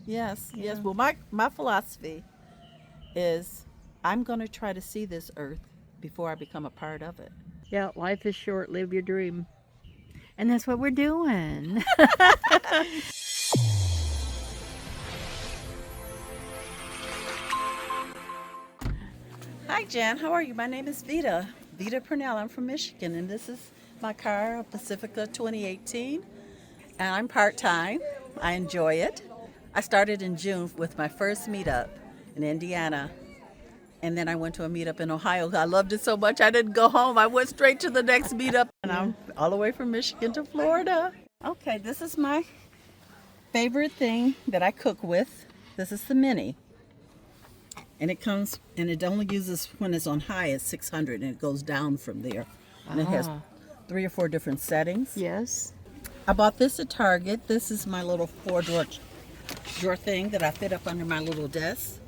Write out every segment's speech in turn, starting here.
Yes, Yeah. yes. Well, my philosophy is I'm going to try to see this earth before I become a part of it. Yeah, life is short. Live your dream. And that's what we're doing. Hi, Jan. How are you? My name is Vita. Vita Purnell. I'm from Michigan, and this is my car, a Pacifica 2018. And I'm part time. I enjoy it. I started in June with my first meetup in Indiana, and then I went to a meetup in Ohio. I loved it so much I didn't go home. I went straight to the next meetup, and Yeah. I'm all the way from Michigan to Florida. Okay, this is my favorite thing that I cook with. This is the mini. And it comes, and it only uses when it's on high at 600, and it goes down from there. And it has Ah, 3 or 4 different settings. yes. I bought this at Target. This is my little 4 drawer thing that I fit up under my little desk.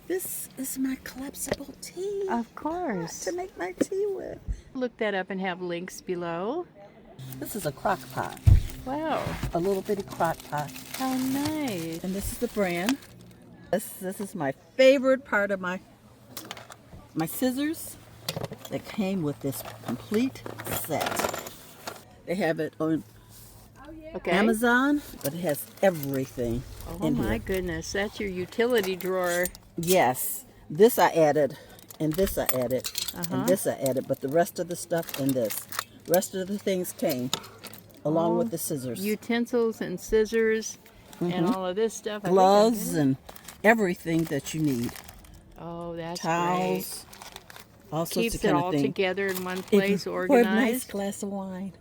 This is my collapsible tea Of pot course. to make my tea with. Look that up and have links below. This is a crock pot, Wow. a little bitty crock pot. How nice. And this is the brand. This is my favorite part of my scissors that came with this complete set. They have it on Okay. Amazon, but it has everything Oh in my here. goodness. That's your utility drawer. Yes, this I added, and this I added, Uh-huh. and this I added, but the rest of the stuff in this, rest of the things came along Oh, with the scissors, Utensils and scissors and all of this stuff. I think I gloves, get it. and everything that you need. Oh, that's Towels, all great. sorts Keeps of it kind of all things. together in one place, For a nice organized. glass of wine.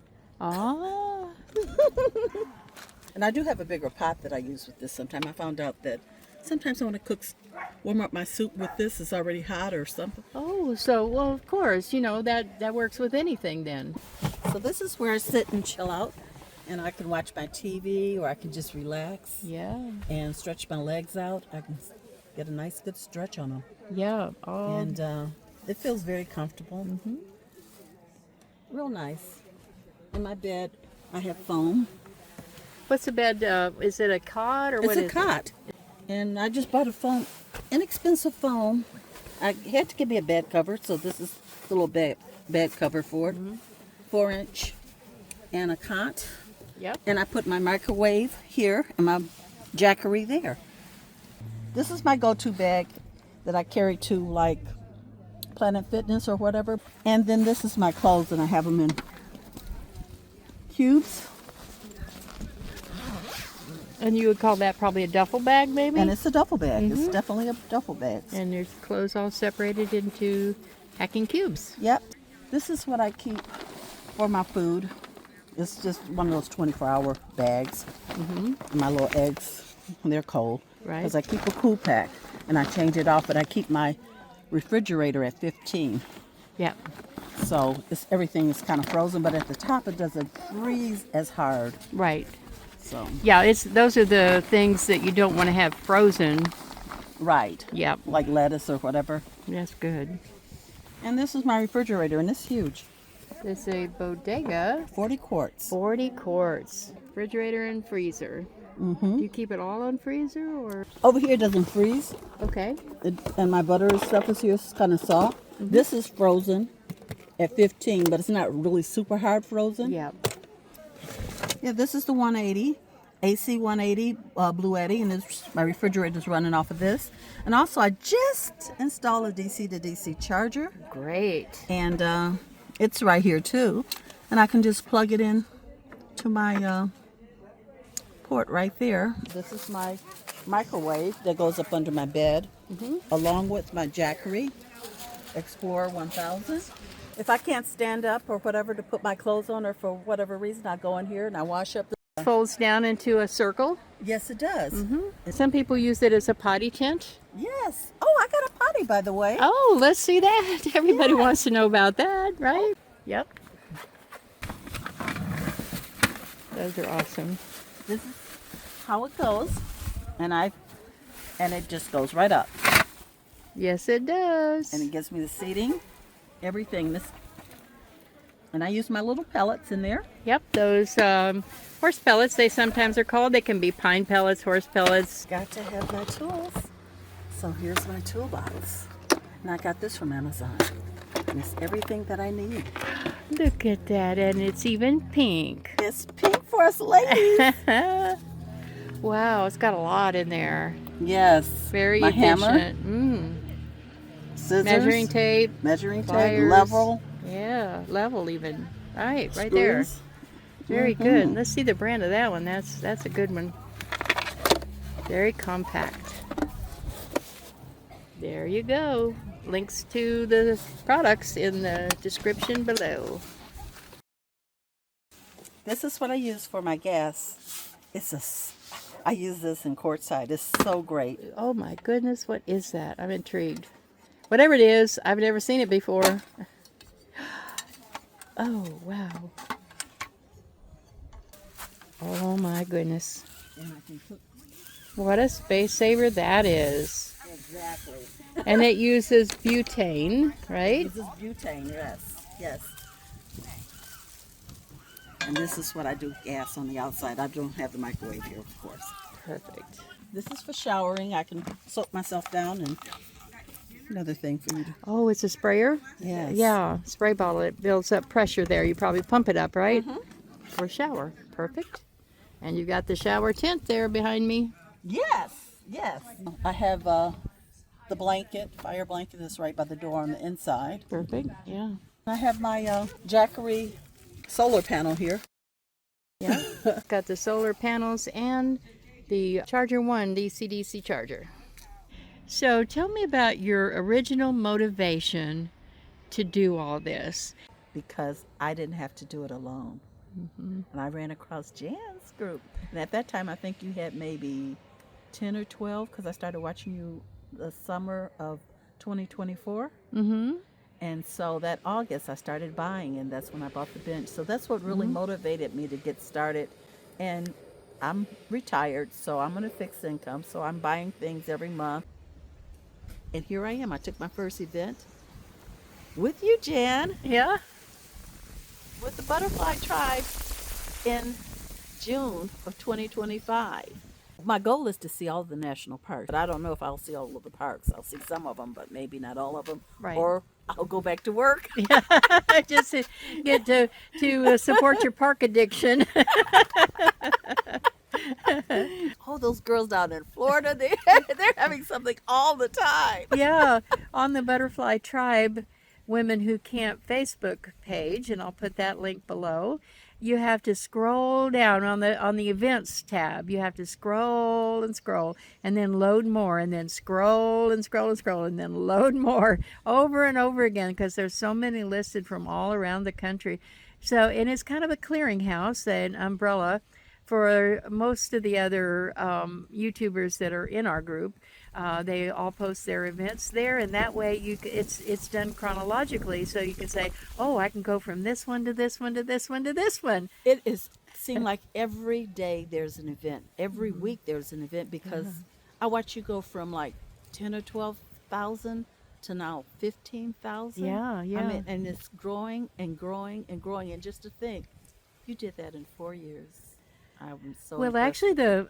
Ah, And I do have a bigger pot that I use with this sometimes. I found out that sometimes I want to warm up my soup with this. It's already hot or something. oh, so well, of course, that works with anything then. So this is where I sit and chill out. And I can watch my TV, or I can just relax Yeah, and stretch my legs out. I can get a nice good stretch on them. yeah. Oh, And it feels very comfortable. Real nice. In my bed, I have foam. what's the bed? Is it a cot or It's what a is cot. And I just bought a foam, inexpensive foam. I had to give me a bed cover, so this is the little bed cover for it. 4-inch and a cot. it? Yep. And I put my microwave here and my jackery there. This is my go-to bag that I carry to like Planet Fitness or whatever. And then this is my clothes, and I have them in cubes. And you would call that probably a duffel bag, maybe? And it's a duffel bag. It's definitely a duffel bag. And there's clothes all separated into packing cubes. Yep. This is what I keep for my food. It's just one of those 24-hour bags. My little eggs, when they're cold. Right. Because I keep a cool pack, and I change it off, but I keep my refrigerator at 15. Yep. So everything is kind of frozen, but at the top it doesn't freeze as hard. Right. So, Yeah, those are the things that you don't want to have frozen. right. Yep. Like lettuce or whatever. That's good. And this is my refrigerator, and it's huge. It's a bodega, 40 quarts. 40 quarts, refrigerator and freezer. Do you keep it all on freezer or? Over here it doesn't freeze, Okay. and my butter and stuff is here. It's kind of soft. This is frozen at 15, but it's not really super hard frozen. Yep. Yeah, this is the 180, AC 180 BLUETTI, and my refrigerator's running off of this. And also, I just installed a DC to DC charger, Great. and it's right here too. And I can just plug it in to my port right there. This is my microwave that goes up under my bed, along with my jackery, Explorer 1000. If I can't stand up or whatever to put my clothes on, or for whatever reason, I go in here and I wash up. Folds down into a circle. Yes, it does. Some people use it as a potty tent. Yes. Oh, I got a potty, by the way. Oh, let's see that. Everybody Yeah. wants to know about that, right? Yep. Those are awesome. This is how it goes, and it just goes right up, Yes, it does. and it gives me the seating, everything. And I use my little pellets in there. Yep, those Horse pellets, they sometimes are called. They can be pine pellets, horse pellets. Got to have my tools. So here's my toolbox. And I got this from Amazon. And it's everything that I need. Look at that, and it's even pink. It's pink for us ladies. Wow, it's got a lot in there. Yes. Very my efficient. Hammer, scissors, Measuring tape, pliers. level. Yeah, level even. Right Screws. there. Very good. Let's see the brand of that one. That's a good one. Very compact. There you go. Links to the products in the description below. This is what I use for my gas. I use this in Quartzsite. It's so great. Oh my goodness, what is that? I'm intrigued. Whatever it is, I've never seen it before. Oh, wow. Oh my goodness. What a space saver that is. Exactly. And it uses butane, right? This is butane, yes. Yes. And this is what I do gas on the outside. I don't have the microwave here, of course. Perfect. This is for showering. I can soak myself down, and another thing for you to... Oh, it's a sprayer? Yes. Yeah, spray bottle. It builds up pressure there. You probably pump it up, right? For shower. Perfect. And you got the shower tent there behind me. Yes, yes. I have the fire blanket that's right by the door on the inside. Perfect, yeah. I have my Jackery solar panel here. Yeah, got the solar panels and the Charger 1 DC-DC charger. So tell me about your original motivation to do all this. Because I didn't have to do it alone. And I ran across Jan's group. And at that time, I think you had maybe 10 or 12, because I started watching you the summer of 2024. And so that August, I started buying, and that's when I bought the bench. So that's what really motivated me to get started. And I'm retired, so I'm on a fixed income. So I'm buying things every month. And here I am. I took my first event with you, Jan. Yeah? With the Butterfly Tribe in June of 2025. My goal is to see all the national parks, but I don't know if I'll see all of the parks. I'll see some of them, but maybe not all of them. Right. Or I'll go back to work. Just to get to support your park addiction. Oh, those girls down in Florida, they're having something all the time. Yeah, on the Butterfly Tribe Women Who Camp Facebook page, and I'll put that link below. You have to scroll down on the events tab. You have to scroll and scroll, and then load more, and then scroll and scroll and scroll, and then load more over and over again, because there's so many listed from all around the country. So, and it's kind of a clearinghouse, an umbrella for most of the other YouTubers that are in our group. They all post their events there, and that way it's done chronologically, so you can say, oh, I can go from this one to this one to this one to this one. It seems like every day there's an event. Every week there's an event, because I watch you go from like 10 or 12,000 to now 15,000. Yeah. I mean, and it's growing and growing and growing. And just to think, you did that in 4 years. I'm so Well, impressed. actually,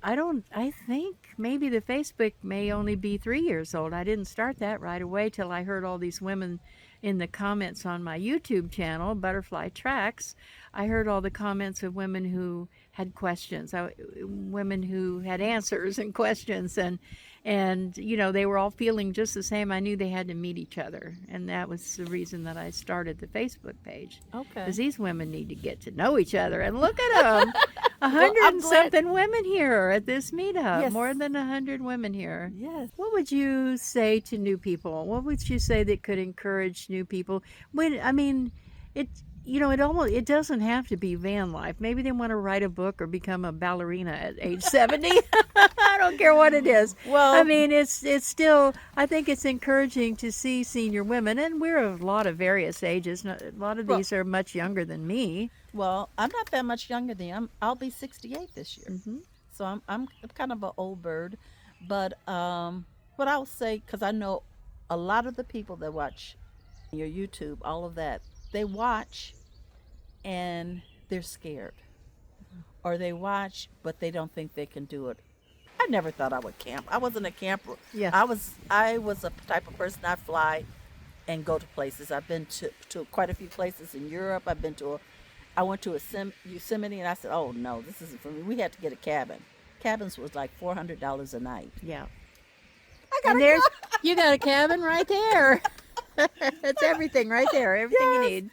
I think maybe the Facebook may only be 3 years old. I didn't start that right away till I heard all these women in the comments on my YouTube channel, ButterflyTracks. I heard all the comments of women who had questions, women who had answers and questions, and you know, they were all feeling just the same. I knew they had to meet each other, and that was the reason that I started the Facebook page. Okay. Because these women need to get to know each other, and look at them. 100 I'm and glad- something women here at this meetup. Yes. More than 100 women here. Yes. What would you say to new people? What would you say that could encourage new people? It doesn't have to be van life. Maybe they want to write a book or become a ballerina at age 70. I don't care what it is. Well, I mean, it's still, I think it's encouraging to see senior women, and we're of a lot of various ages. A lot of these are much younger than me. Well, I'm not that much younger than you. I'll be 68 this year. So I'm kind of an old bird. But what I'll say, because I know a lot of the people that watch your YouTube, all of that, they watch and they're scared. or they watch, but they don't think they can do it. I never thought I would camp. I wasn't a camper. Yeah. I was a type of person. I fly and go to places. I've been to quite a few places in Europe. I went to Yosemite, and I said, "Oh no, this isn't for me." We had to get a cabin. Cabins was like $400 a night. Yeah. I got And a there's you got a cabin right there. It's everything right there. Everything you Yes. need.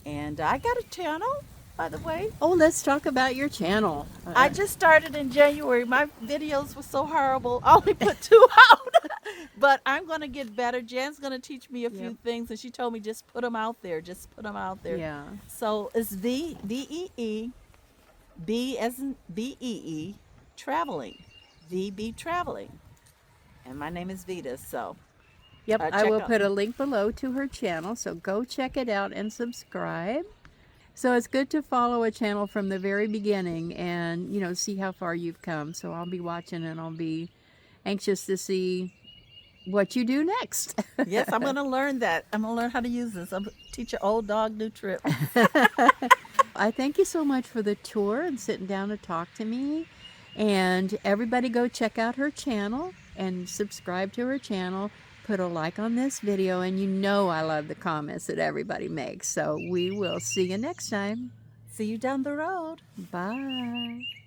And I got a channel, by the way. Oh, let's talk about your channel. I just started in January. My videos were so horrible. I only put 2 out. But I'm going to get better. Jan's going to teach me a few Yep. things, and she told me just put them out there. Just put them out there. Yeah. So it's V-E-E, B as in B-E-E, Traveling. Vee Bee Traveling. And my name is Vita, so Yep, I check will out. put a link below to her channel, so go check it out and subscribe. So it's good to follow a channel from the very beginning and, see how far you've come. So I'll be watching and I'll be anxious to see what you do next. Yes, I'm going to learn that. I'm going to learn how to use this. I'm going to teach an old dog new trip. I thank you so much for the tour and sitting down to talk to me. And everybody go check out her channel and subscribe to her channel. Put a like on this video, and I love the comments that everybody makes. So we will see you next time. See you down the road. Bye.